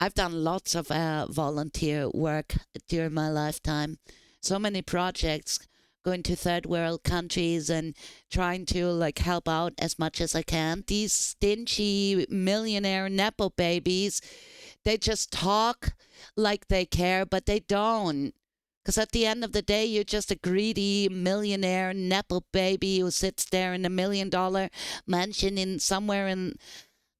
I've done lots of volunteer work during my lifetime. So many projects, going to third world countries and trying to like help out as much as I can. These stingy millionaire nepo babies, they just talk like they care, but they don't. Because at the end of the day, you're just a greedy millionaire nepo baby who sits there in $1 million mansion in somewhere in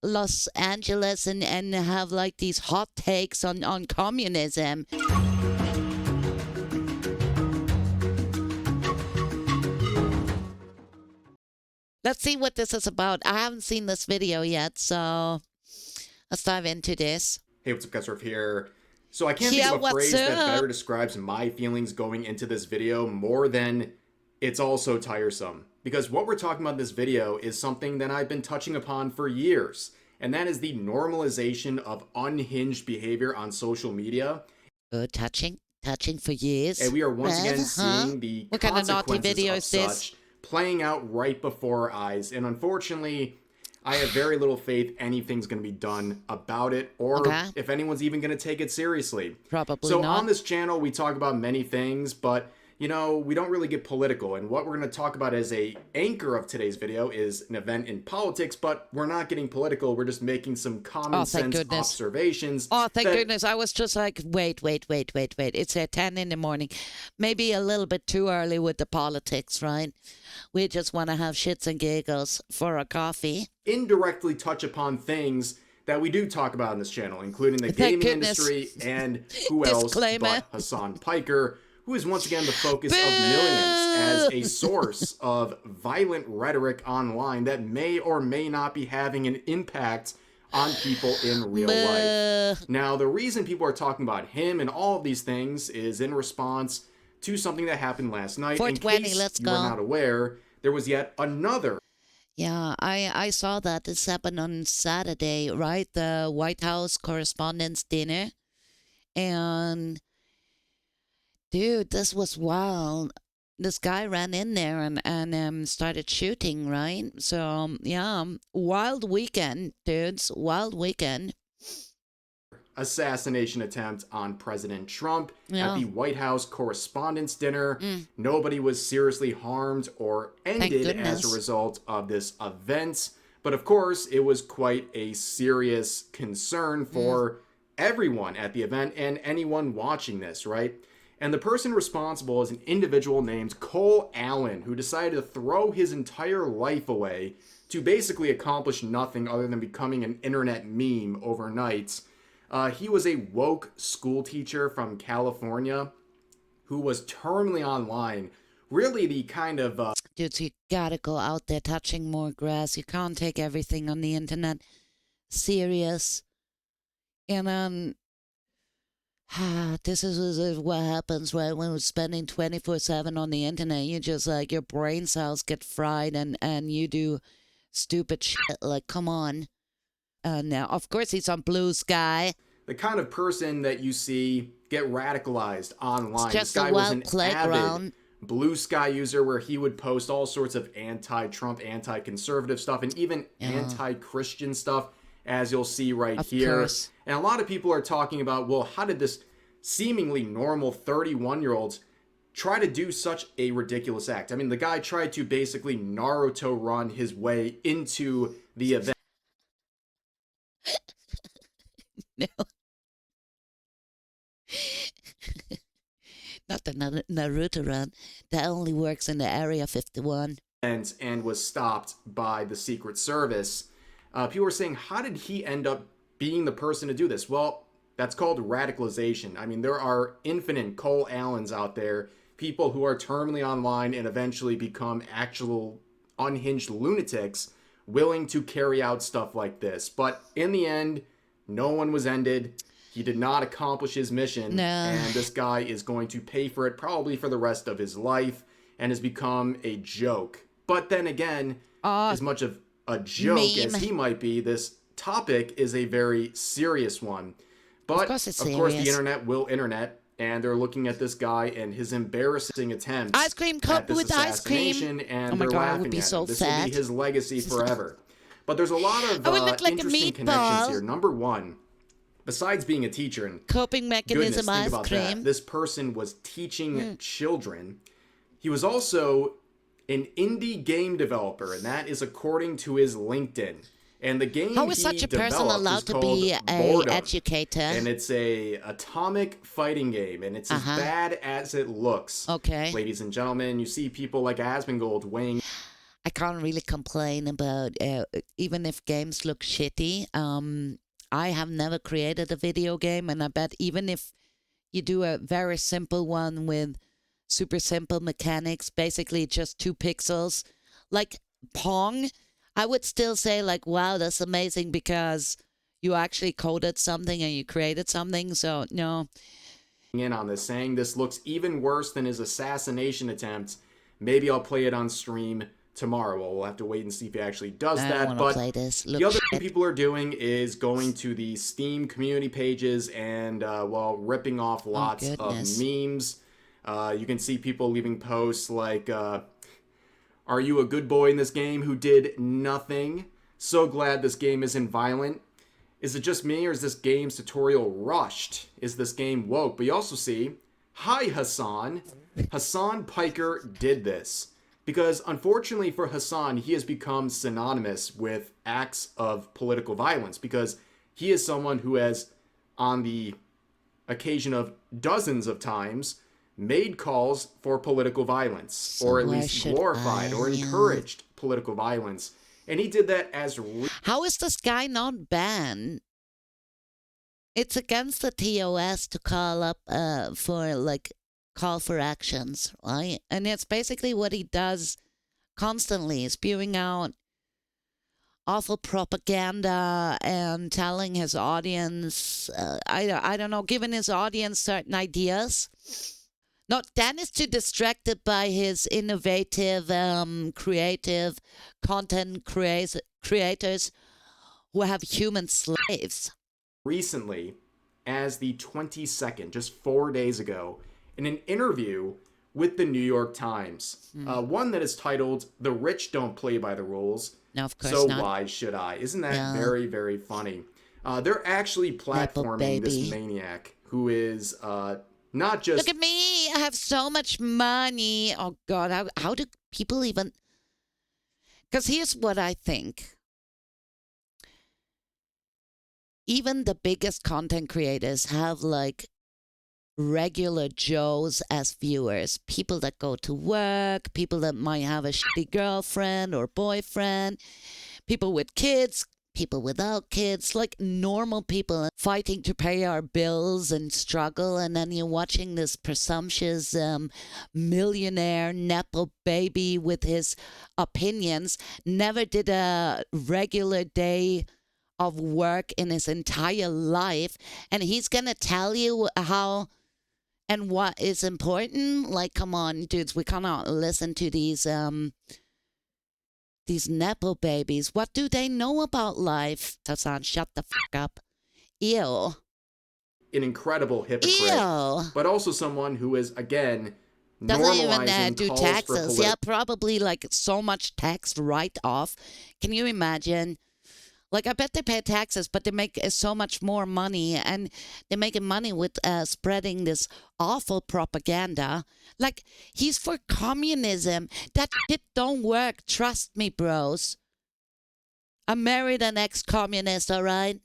Los Angeles and have like these hot takes on communism. Let's see what this is about. I haven't seen this video yet, so let's dive into this. Hey, what's up, guys? Rev here. So I can't think of a phrase that better describes my feelings going into this video more than it's all so tiresome. Because what we're talking about in this video is something that I've been touching upon for years, and that is the normalization of unhinged behavior on social media. Touching for years. And we are once again seeing the what kind of naughty video is such playing out right before our eyes. And unfortunately, I have very little faith anything's going to be done about it, or if anyone's even going to take it seriously. Probably so not. On this channel, we talk about many things, but you know, we don't really get political. And what we're going to talk about as a anchor of today's video is an event in politics, but we're not getting political. We're just making some common sense observations. Oh, thank goodness. I was just like, wait. It's at 10 in the morning. Maybe a little bit too early with the politics, right? We just want to have shits and giggles for a coffee. Indirectly touch upon things that we do talk about on this channel, including the gaming industry and who else but Hasan Piker, who is once again the focus of millions as a source of violent rhetoric online that may or may not be having an impact on people in real life. Now, the reason people are talking about him and all of these things is in response to something that happened last night. In case you are not aware, there was yet another. Yeah, I saw that. This happened on Saturday, right? The White House Correspondents' Dinner. And dude, this was wild. This guy ran in there and started shooting, right? So, yeah, wild weekend, dudes. Wild weekend. Assassination attempt on President Trump at the White House Correspondents' Dinner. Nobody was seriously harmed or ended as a result of this event. But of course, it was quite a serious concern for everyone at the event and anyone watching this, right? And the person responsible is an individual named Cole Allen, who decided to throw his entire life away to basically accomplish nothing other than becoming an internet meme overnight. He was a woke school teacher from California who was terminally online. Really the kind of... Dudes, you gotta go out there touching more grass. You can't take everything on the internet serious. And this is what happens, right? When we're spending 24/7 on the internet, you just like your brain cells get fried and you do stupid shit. Like, come on. Now, of course, he's on Blue Sky. The kind of person that you see get radicalized online. It's just this guy a wild was an avid Blue Sky user where he would post all sorts of anti-Trump, anti-conservative stuff, and even anti-Christian stuff, as you'll see right here. And a lot of people are talking about, well, how did this seemingly normal 31-year-old try to do such a ridiculous act? I mean, the guy tried to basically Naruto run his way into the event. No. Not the Naruto run. That only works in the Area 51. And was stopped by the Secret Service. People were saying, how did he end up being the person to do this? Well, that's called radicalization. I mean, there are infinite Cole Allens out there, people who are terminally online and eventually become actual unhinged lunatics willing to carry out stuff like this. But in the end, no one was ended. He did not accomplish his mission. And this guy is going to pay for it probably for the rest of his life and has become a joke. But then again, as much of a joke as he might be, this topic is a very serious one. But of course the internet will internet, and they're looking at this guy and his embarrassing attempts ice cream cup at this with ice cream. and they're laughing at him. This will be his legacy forever. But there's a lot of interesting connections here. Number one, besides being a teacher, and Coping mechanism goodness, think ice about cream. that. This person was teaching children. He was also an indie game developer, and that is according to his LinkedIn. And the game How is such a person allowed to be an educator? And it's a atomic fighting game, and it's as bad as it looks. Okay. Ladies and gentlemen, you see people like Asmongold weighing. I can't really complain about even if games look shitty. I have never created a video game, and I bet even if you do a very simple one with super simple mechanics, basically just 2 pixels, like Pong, I would still say like, wow, that's amazing because you actually coded something and you created something. So no. In on this, saying this looks even worse than his assassination attempt. Maybe I'll play it on stream tomorrow. Well, we'll have to wait and see if he actually does that. But the other thing people are doing is going to the Steam community pages and ripping off lots of memes. You can see people leaving posts like, are you a good boy in this game who did nothing? So glad this game isn't violent. Is it just me, or is this game's tutorial rushed? Is this game woke? But you also see, hi Hasan. Hasan Piker did this. Because unfortunately for Hasan, he has become synonymous with acts of political violence. Because he is someone who has, on the occasion of dozens of times, made calls for political violence, so or at least glorified or encouraged political violence. And he did that as... How is this guy not banned? It's against the TOS to call up call for actions, right? And it's basically what he does constantly, spewing out awful propaganda and telling his audience, I don't know, giving his audience certain ideas. No, Dan is too distracted by his innovative, creative content creators who have human slaves. Recently, as the 22nd, just 4 days ago, in an interview with the New York Times, one that is titled, "The Rich Don't Play by the Rules, no, of course so not. Why Should I?" Isn't that very, very funny? They're actually platforming this maniac who is... not just... Look at me, I have so much money. Oh, God, how do people even... Because here's what I think. Even the biggest content creators have, like, regular Joes as viewers. People that go to work, people that might have a shitty girlfriend or boyfriend, people with kids, people without kids, like normal people fighting to pay our bills and struggle. And then you're watching this presumptuous millionaire Nepo baby with his opinions, never did a regular day of work in his entire life. And he's going to tell you how and what is important. Like, come on, dudes, we cannot listen to these Nepo babies. What do they know about life? Hasan, shut the fuck up. Ew. An incredible hypocrite. Ew. But also someone who is, again, doesn't even do calls taxes. Yeah, probably like so much tax write-off. Can you imagine? Like, I bet they pay taxes, but they make so much more money, and they're making money with spreading this awful propaganda. Like, he's for communism. That shit don't work. Trust me, bros. I married an ex-communist, all right?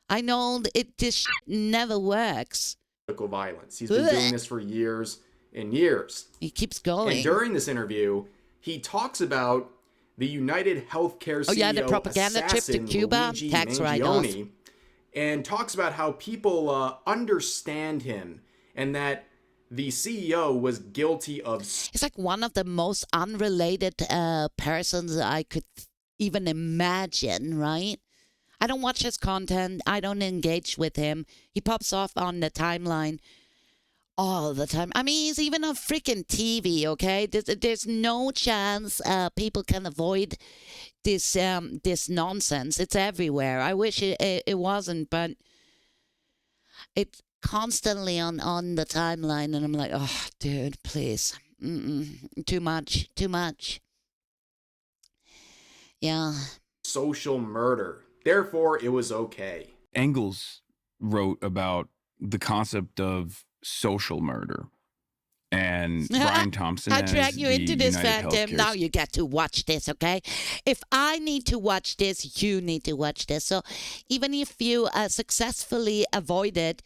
I know this shit never works. Political violence. He's been doing this for years and years. He keeps going. And during this interview, he talks about the United Healthcare CEO, the propaganda trip to Cuba, Luigi tax write-off, and talks about how people understand him and that the CEO was guilty of... He's like one of the most unrelated persons I could even imagine, right? I don't watch his content. I don't engage with him. He pops off on the timeline all the time. I mean, he's even on freaking TV, okay? There's no chance people can avoid this nonsense. It's everywhere. I wish it wasn't, but it's constantly on the timeline, and I'm like, oh, dude, please. Too much. Yeah. Social murder. Therefore, it was okay. Engels wrote about the concept of social murder. And Brian Thompson I has drag you the into this United fandom. Healthcare Now you get to watch this, okay? If I need to watch this, you need to watch this. So even if you successfully avoided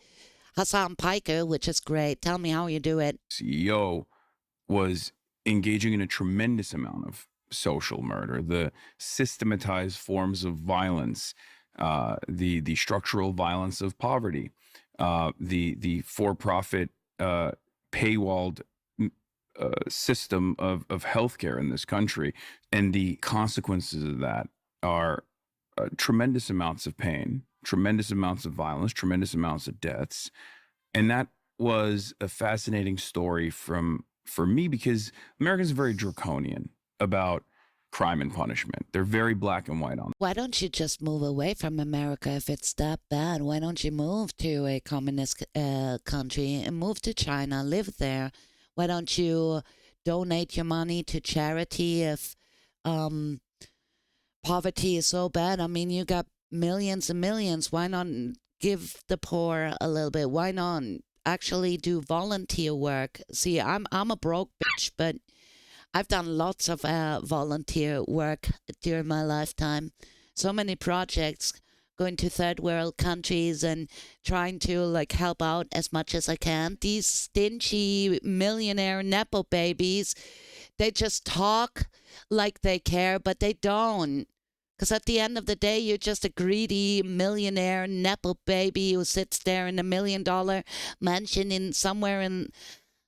Hasan Piker, which is great, tell me how you do it. CEO was engaging in a tremendous amount of social murder, the systematized forms of violence, the structural violence of poverty, the for-profit paywalled system of healthcare in this country, and the consequences of that are tremendous amounts of pain, tremendous amounts of violence, tremendous amounts of deaths. And that was a fascinating story for me, because Americans are very draconian about crime and punishment. They're very black and white on. Why don't you just move away from America if it's that bad? Why don't you move to a communist country and move to China, live there? Why don't you donate your money to charity if poverty is so bad? I mean, you got millions and millions. Why not give the poor a little bit? Why not actually do volunteer work? See, I'm a broke bitch, but I've done lots of volunteer work during my lifetime. So many projects, going to third world countries and trying to like help out as much as I can. These stingy millionaire nepo babies, they just talk like they care, but they don't. Because at the end of the day, you're just a greedy millionaire nepo baby who sits there in $1 million mansion in somewhere in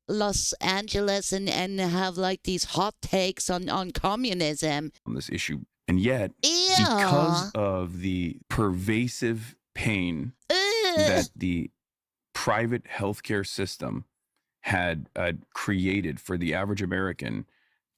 Los Angeles and have like these hot takes on communism. On this issue. And yet, because of the pervasive pain that the private healthcare system had created for the average American,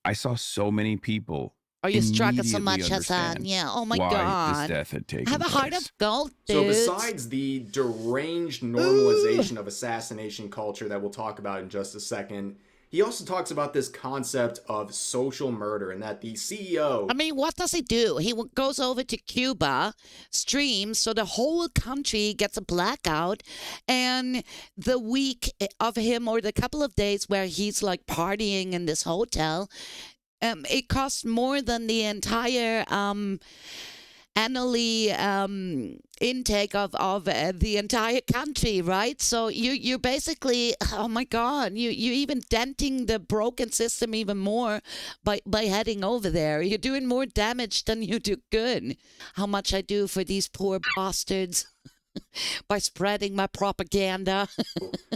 I saw so many people. Are you struggling so much, Hasan? Yeah. Oh my God. This death had taken Have a heart place. of gold, So dudes. besides the deranged normalization of assassination culture that we'll talk about in just a second, he also talks about this concept of social murder, and that the CEO... I mean, what does he do? He goes over to Cuba, streams, so the whole country gets a blackout, and the week of him, or the couple of days where he's like partying in this hotel, it costs more than the entire annually intake of the entire country, right? So you're basically, oh my God, you're even denting the broken system even more by heading over there. You're doing more damage than you do good. How much I do for these poor bastards by spreading my propaganda.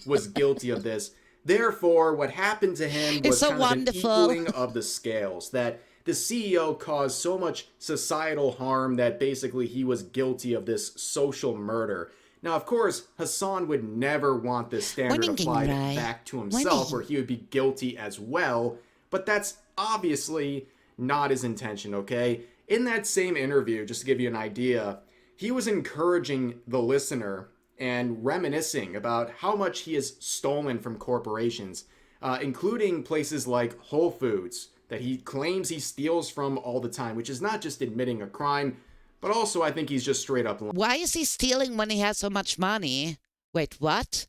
was guilty of this. Therefore, what happened to him was so kind wonderful. of an equaling of the scales, that the CEO caused so much societal harm that basically he was guilty of this social murder. Now, of course, Hasan would never want this standard applied back to himself, where he would be guilty as well, but that's obviously not his intention, okay? In that same interview, just to give you an idea, he was encouraging the listener and reminiscing about how much he has stolen from corporations, including places like Whole Foods, that he claims he steals from all the time, which is not just admitting a crime, but also I think he's just straight up lying. Why is he stealing when he has so much money? Wait, what?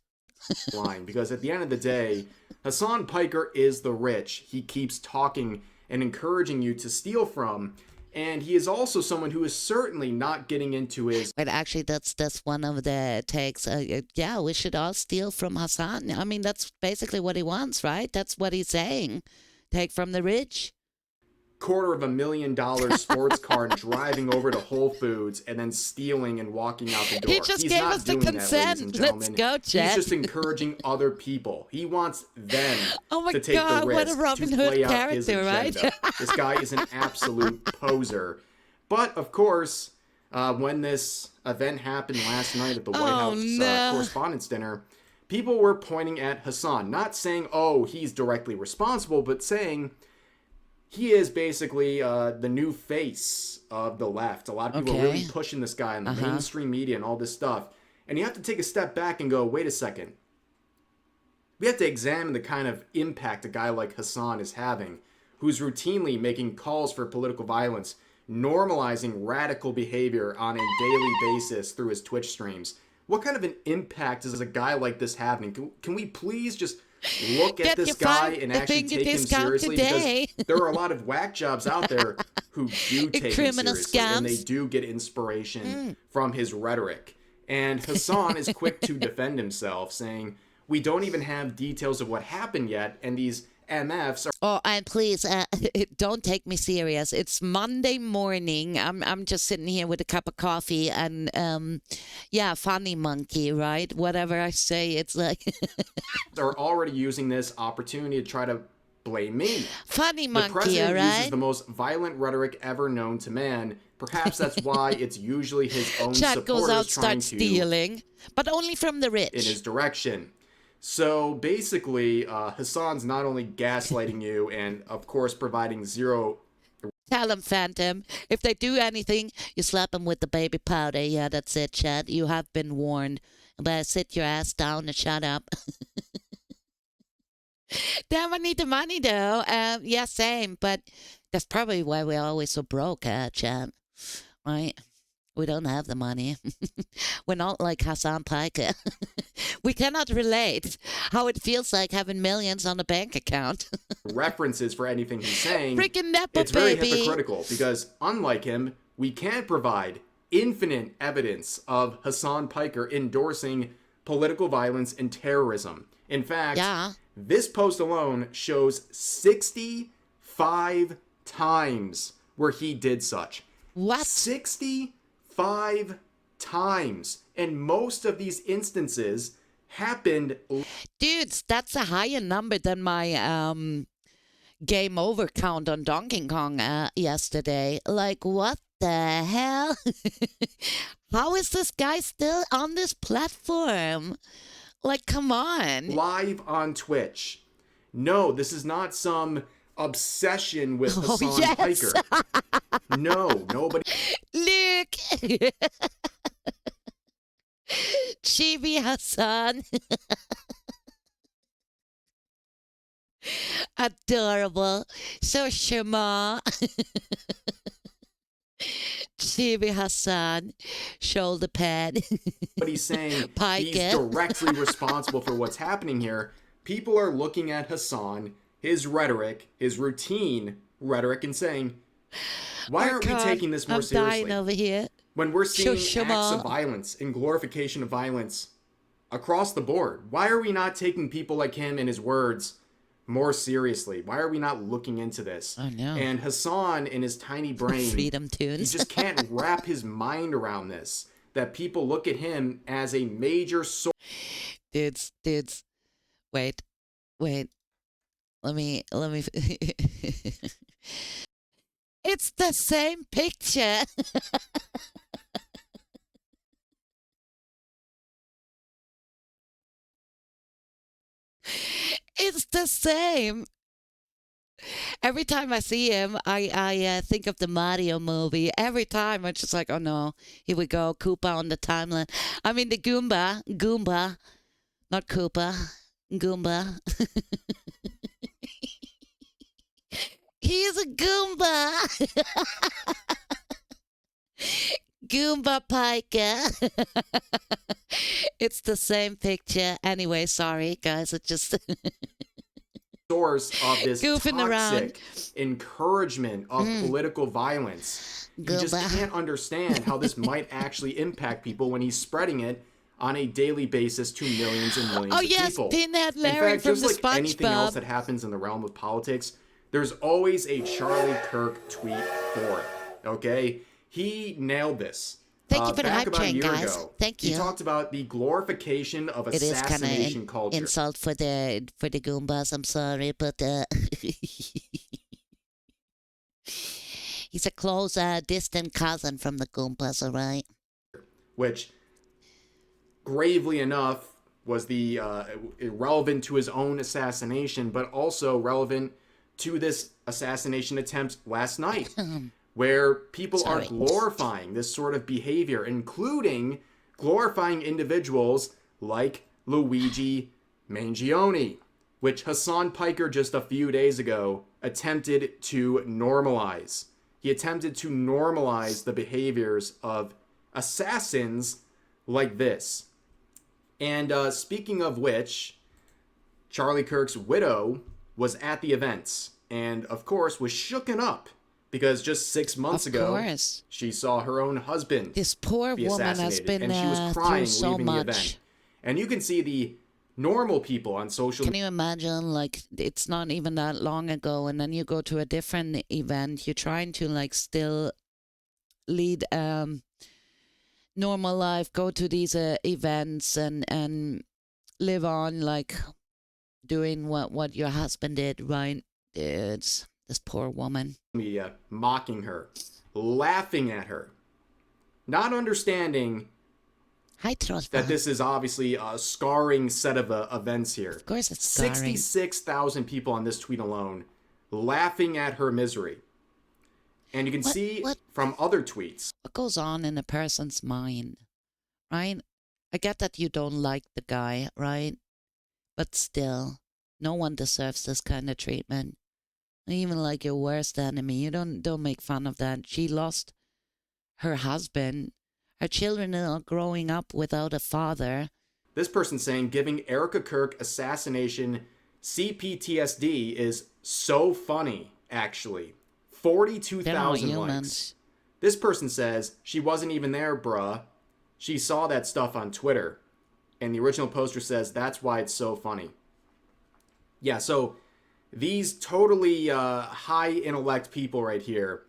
Lying, because at the end of the day, Hasan Piker is the rich. He keeps talking and encouraging you to steal from. And he is also someone who is certainly not getting into his... But actually, that's one of the takes. Yeah, we should all steal from Hasan. I mean, that's basically what he wants, right? That's what he's saying. Take from the rich. $250,000 sports car and driving over to Whole Foods and then stealing and walking out the door. He just gave us the consent. Let's go, Chad. He's just encouraging other people. He wants them to take God, the risk what a Robin to Hood play out character, his agenda. right? This guy is an absolute poser. But, of course, when this event happened last night at the White House Correspondents' Dinner, people were pointing at Hasan, not saying, oh, he's directly responsible, but saying he is basically the new face of the left. A lot of people are really pushing this guy in the mainstream media and all this stuff. And you have to take a step back and go, wait a second. We have to examine the kind of impact a guy like Hasan is having, who's routinely making calls for political violence, normalizing radical behavior on a daily basis through his Twitch streams. what kind of an impact is a guy like this having? Can we please just look at Get this your guy and actually finger take him discount seriously? today. Because there are a lot of whack jobs out there who do take him Criminal seriously, and they scams. do get inspiration from his rhetoric. And Hasan is quick to defend himself, saying, we don't even have details of what happened yet, and these MFs are... Oh, and please, don't take me serious. It's Monday morning. I'm just sitting here with a cup of coffee and, yeah, funny monkey, right? Whatever I say, it's like... are already using this opportunity to try to blame me. Funny The monkey, president all right? uses the most violent rhetoric ever known to man. Perhaps that's why it's usually his own Chad goes supporters out, trying starts to stealing, but only from the in rich. his direction. So basically, Hasan's not only gaslighting you and, of course, providing zero... Tell them, Phantom. If they do anything, you slap them with the baby powder. Yeah, that's it, Chad. You have been warned. Better sit your ass down and shut up. Damn, I need the money, though. Yeah, same. But that's probably why we're always so broke, Chad. Right? We don't have the money. We're not like Hasan Piker. We cannot relate how it feels like having millions on a bank account. references for anything he's saying. Freaking Nepo, It's very baby. hypocritical because, unlike him, we can't provide infinite evidence of Hasan Piker endorsing political violence and terrorism. In fact, Yeah. this post alone shows 65 times where he did such. What? 65 times. And most of these instances happened... Dudes, that's a higher number than my game over count on Donkey Kong yesterday. Like, what the hell? How is this guy still on this platform? Like, come on. live on Twitch. No, this is not some obsession with Hasan yes. Piker. No, nobody... Look. Chibi Hasan. Adorable. So charmant. Chibi Hasan. Shoulder pad. Nobody's saying Piker. he's directly responsible for what's happening here. People are looking at Hasan, his rhetoric, his routine rhetoric, and saying, why aren't we taking this more I'm seriously? dying over here. When we're seeing Shush, acts Shama. of violence and glorification of violence across the board, why are we not taking people like him and his words more seriously? Why are we not looking into this? I know. And Hasan, in his tiny brain, Freedom he tunes. just can't wrap his mind around this, that people look at him as a major source. Dudes. Wait. Let me. It's the same picture. It's the same. Every time I see him, I think of the Mario movie. Every time I'm just like, oh no, here we go, Koopa on the timeline. I mean the Goomba, not Koopa, Goomba. He's a Goomba. Goomba Piker. It's the same picture. Anyway, sorry guys, it just Source of this Goofing toxic around. encouragement of political violence. He just Goomba. can't understand how this might actually impact people when he's spreading it on a daily basis to millions and millions Oh of yes, people. Pinhead In Larry fact, from just the like anything else SpongeBob. that happens in the realm of politics, there's always a Charlie Kirk tweet for it. Okay? He nailed this. Thank you for the back hype about a train, year guys. ago, Thank He you. talked about the glorification of It is kind of assassination an culture. insult for the Goombas. I'm sorry, but he's a close, distant cousin from the Goombas. All right. Which, gravely enough, was the relevant to his own assassination, but also relevant to this assassination attempt last night, where people are Sorry. glorifying this sort of behavior, including glorifying individuals like Luigi Mangione, which Hasan Piker just a few days ago attempted to normalize. He attempted to normalize the behaviors of assassins like this. And speaking of which, Charlie Kirk's widow was at the events and, of course, was shooken up because just 6 months ago, she saw her own husband this poor be woman assassinated, has been and she was crying so leaving much. the event. And you can see the normal people on social media. Can you imagine, like, it's not even that long ago, and then you go to a different event, you're trying to, like, still lead normal life, go to these events and live on, like, doing what your husband did, right? It's this poor woman. Media mocking her, laughing at her, not understanding that this is obviously a scarring set of events here. Of course it's scarring. 66,000 people on this tweet alone laughing at her misery. And you can see from other tweets. What goes on in a person's mind, right? I get that you don't like the guy, right? But still, no one deserves this kind of treatment. Even like your worst enemy, you don't make fun of that. She lost her husband. Her children are growing up without a father. This person saying giving Erica Kirk assassination CPTSD is so funny, actually. 42,000 likes. This person says she wasn't even there, bruh. She saw that stuff on Twitter. And the original poster says that's why it's so funny. Yeah, so these totally high intellect people right here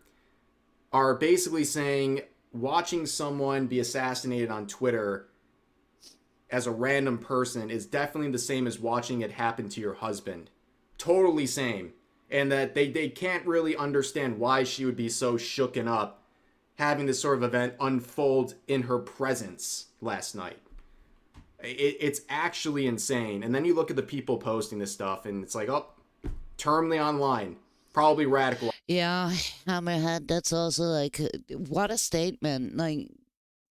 are basically saying watching someone be assassinated on Twitter as a random person is definitely the same as watching it happen to your husband. Totally same. And that they can't really understand why she would be so shooken up having this sort of event unfold in her presence last night. It's actually insane. And then you look at the people posting this stuff and it's like, oh, terminally online, probably radical. Yeah, Hammerhead, that's also like, what a statement. Like,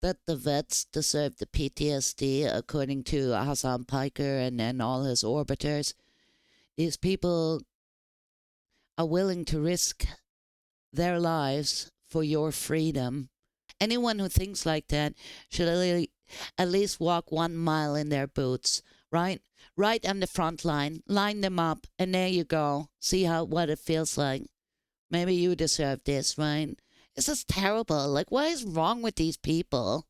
that the vets deserve the PTSD according to Hasan Piker and all his orbiters. These people are willing to risk their lives for your freedom. Anyone who thinks like that should at least walk 1 mile in their boots, right? Right on the front line. Line them up, and there you go. See what it feels like. Maybe you deserve this, right? This is terrible. Like, what is wrong with these people?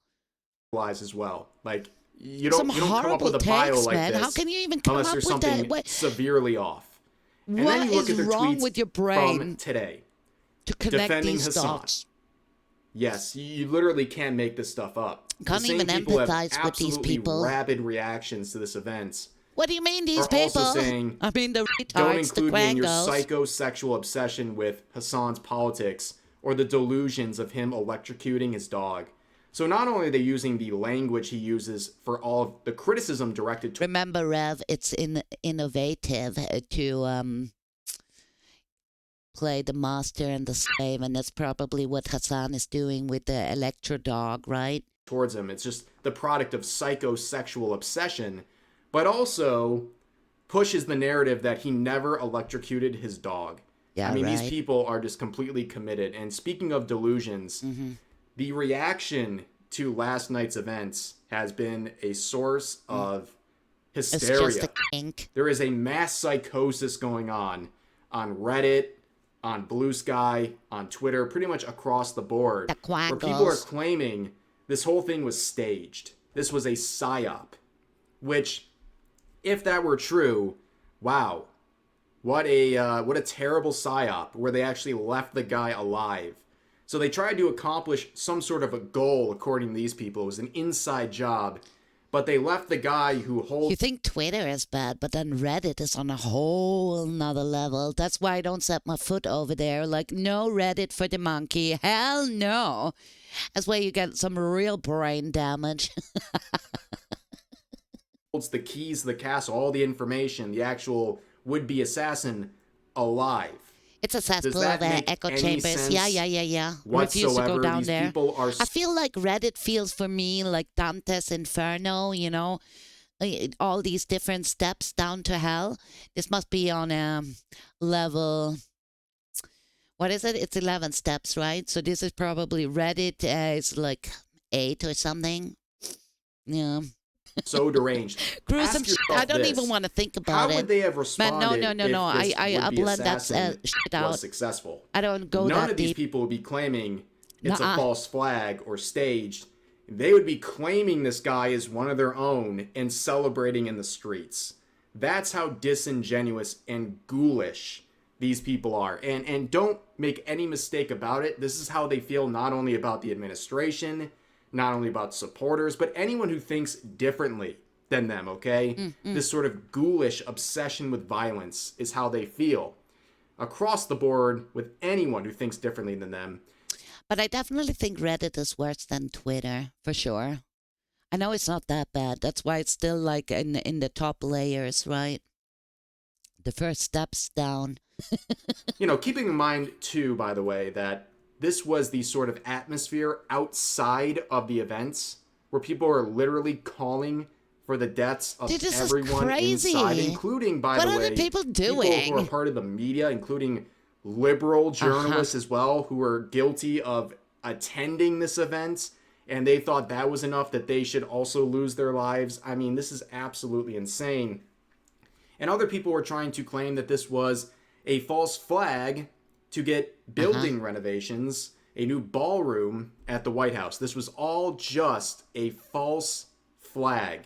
As well. Like, you don't come up with a bio like this. How can you even come unless up there's with something that? severely off? And what then you look is at their wrong tweets with your brain from today to connect defending these Hasan. dots? Yes, you literally can't make this stuff up. Can't the same even people empathize have with these people. Rabid reactions to this event. What do you mean these are people? Also saying, I mean the retards, don't include the me in your quangos. psychosexual obsession with Hasan's politics or the delusions of him electrocuting his dog. So not only are they using the language he uses for all of the criticism directed to... Remember, Rev, it's innovative to play the master and the slave, and that's probably what Hasan is doing with the electro dog, right? Towards him. It's just the product of psychosexual obsession, but also pushes the narrative that he never electrocuted his dog. Yeah, I mean, right. These people are just completely committed. And speaking of delusions, the reaction to last night's events has been a source of hysteria. It's just a kink. There is a mass psychosis going on Reddit, on Blue Sky, on Twitter, pretty much across the board, where people are claiming this whole thing was staged. This was a psyop, which, if that were true, wow, what a terrible psyop where they actually left the guy alive. So they tried to accomplish some sort of a goal, according to these people. It was an inside job, but they left the guy who holds... You think Twitter is bad, but then Reddit is on a whole nother level. That's why I don't set my foot over there. Like, no Reddit for the monkey. Hell no. That's where you get some real brain damage. Holds the keys to the castle, all the information, the actual would-be assassin alive. It's a cesspool of echo chambers. Yeah. Refuse to go down there. I feel like Reddit feels for me like Dante's Inferno, you know, all these different steps down to hell. This must be on level, what is it? It's 11 steps, right? So this is probably Reddit. It's like 8 or something. Yeah. so deranged. Gruesome Ask shit. yourself I don't this. even want to think How about would it. they have Man, no, responded no, no, if no. this I would-be blend that assassin shit was out. successful? I don't go None that of these deep. people would be claiming it's a Nuh-uh. false flag or staged. They would be claiming this guy as one of their own and celebrating in the streets. That's how disingenuous and ghoulish these people are. And don't make any mistake about it. This is how they feel not only about the administration, not only about supporters, but anyone who thinks differently than them, okay? This sort of ghoulish obsession with violence is how they feel across the board with anyone who thinks differently than them. But I definitely think Reddit is worse than Twitter, for sure. I know it's not that bad. That's why it's still like in the top layers, right? The first steps down. Keeping in mind, too, by the way, that this was the sort of atmosphere outside of the events where people are literally calling for the deaths of Dude, this everyone is crazy. inside, including, by What the are way, the people people doing? who are part of the media, including liberal journalists as well, who were guilty of attending this event, and they thought that was enough that they should also lose their lives. I mean, this is absolutely insane. And other people were trying to claim that this was a false flag to get building renovations, a new ballroom at the White House. This was all just a false flag.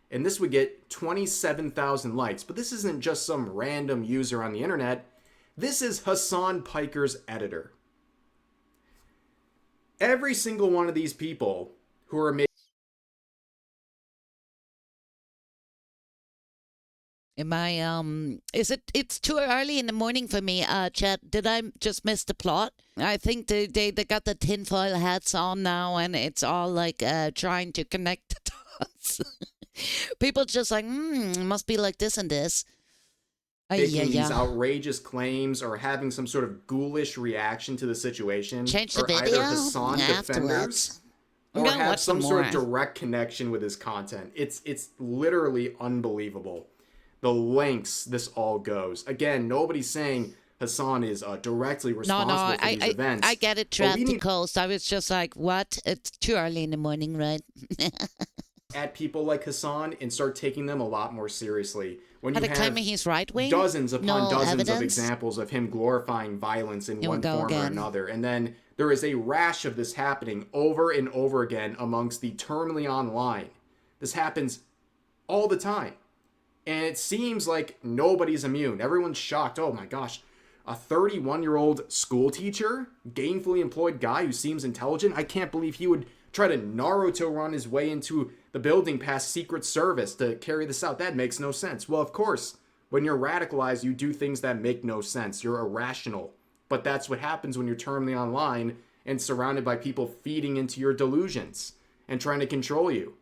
And this would get 27,000 likes. But this isn't just some random user on the internet. This is Hasan Piker's editor. Every single one of these people who are making... Am I it's too early in the morning for me, Chet. Did I just miss the plot? I think they got the tinfoil hats on now, and it's all like trying to connect the dots. People just like, it must be like this and this. making these outrageous claims or having some sort of ghoulish reaction to the situation Change the are video either Hasan defenders or have some sort of direct connection with his content. It's literally unbelievable the lengths this all goes. Again, nobody's saying Hasan is directly responsible for these events. I get it, Traffic Coast. I was just like, what? It's too early in the morning, right? At people like Hasan and start taking them a lot more seriously. When you have claiming he's right-wing? dozens upon dozens evidence? of examples of him glorifying violence in one form or another. And then there is a rash of this happening over and over again amongst the terminally online. This happens all the time. And it seems like nobody's immune. Everyone's shocked. Oh my gosh, a 31-year-old school teacher, gainfully employed guy who seems intelligent. I can't believe he would try to Naruto run his way into the building past Secret Service to carry this out. That makes no sense. Well, of course, when you're radicalized, you do things that make no sense. You're irrational. But that's what happens when you're terminally online and surrounded by people feeding into your delusions and trying to control you.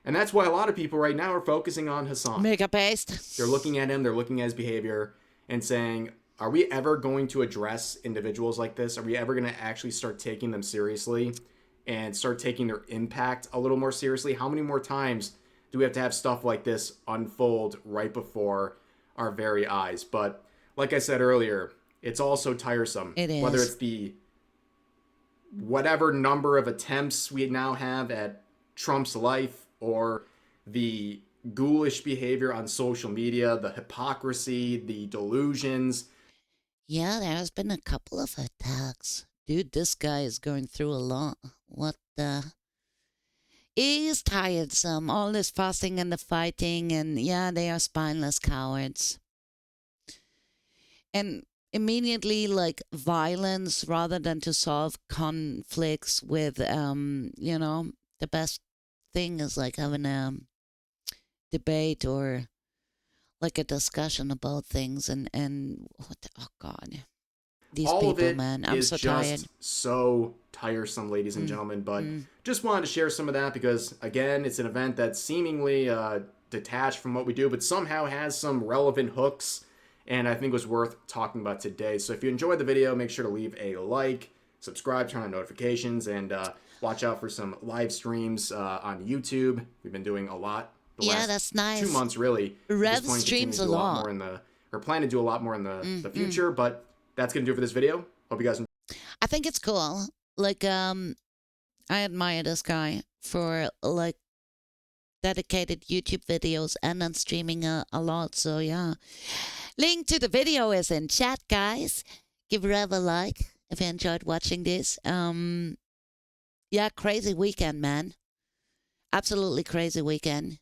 And that's why a lot of people right now are focusing on Hasan. Mega-based. They're looking at him, they're looking at his behavior and saying, are we ever going to address individuals like this? Are we ever going to actually start taking them seriously and start taking their impact a little more seriously? How many more times do we have to have stuff like this unfold right before our very eyes? But like I said earlier, it's also tiresome. It is. Whether it's the whatever number of attempts we now have at Trump's life, or the ghoulish behavior on social media, the hypocrisy, the delusions. Yeah, there has been a couple of attacks. Dude, this guy is going through a lot. What the? He's tiresome. All this fussing and the fighting, and yeah, they are spineless cowards. And immediately, like, violence rather than to solve conflicts with, the best thing is like having a debate or like a discussion about things and oh god, these all people, of it man, I'm is so just tired. So tiresome, ladies and gentlemen. But just wanted to share some of that because again, it's an event that's seemingly detached from what we do, but somehow has some relevant hooks, and I think was worth talking about today. So if you enjoyed the video, make sure to leave a like, subscribe, turn on notifications, and watch out for some live streams on YouTube. We've been doing a lot the last that's nice. 2 months, really. Rev streams a lot. Plan to do a lot more in the future, but that's going to do it for this video. Hope you guys enjoy. I think it's cool. Like, I admire this guy for, like, dedicated YouTube videos and on streaming a lot. So yeah, link to the video is in chat, guys. Give Rev a like if you enjoyed watching this. Yeah, crazy weekend, man. Absolutely crazy weekend.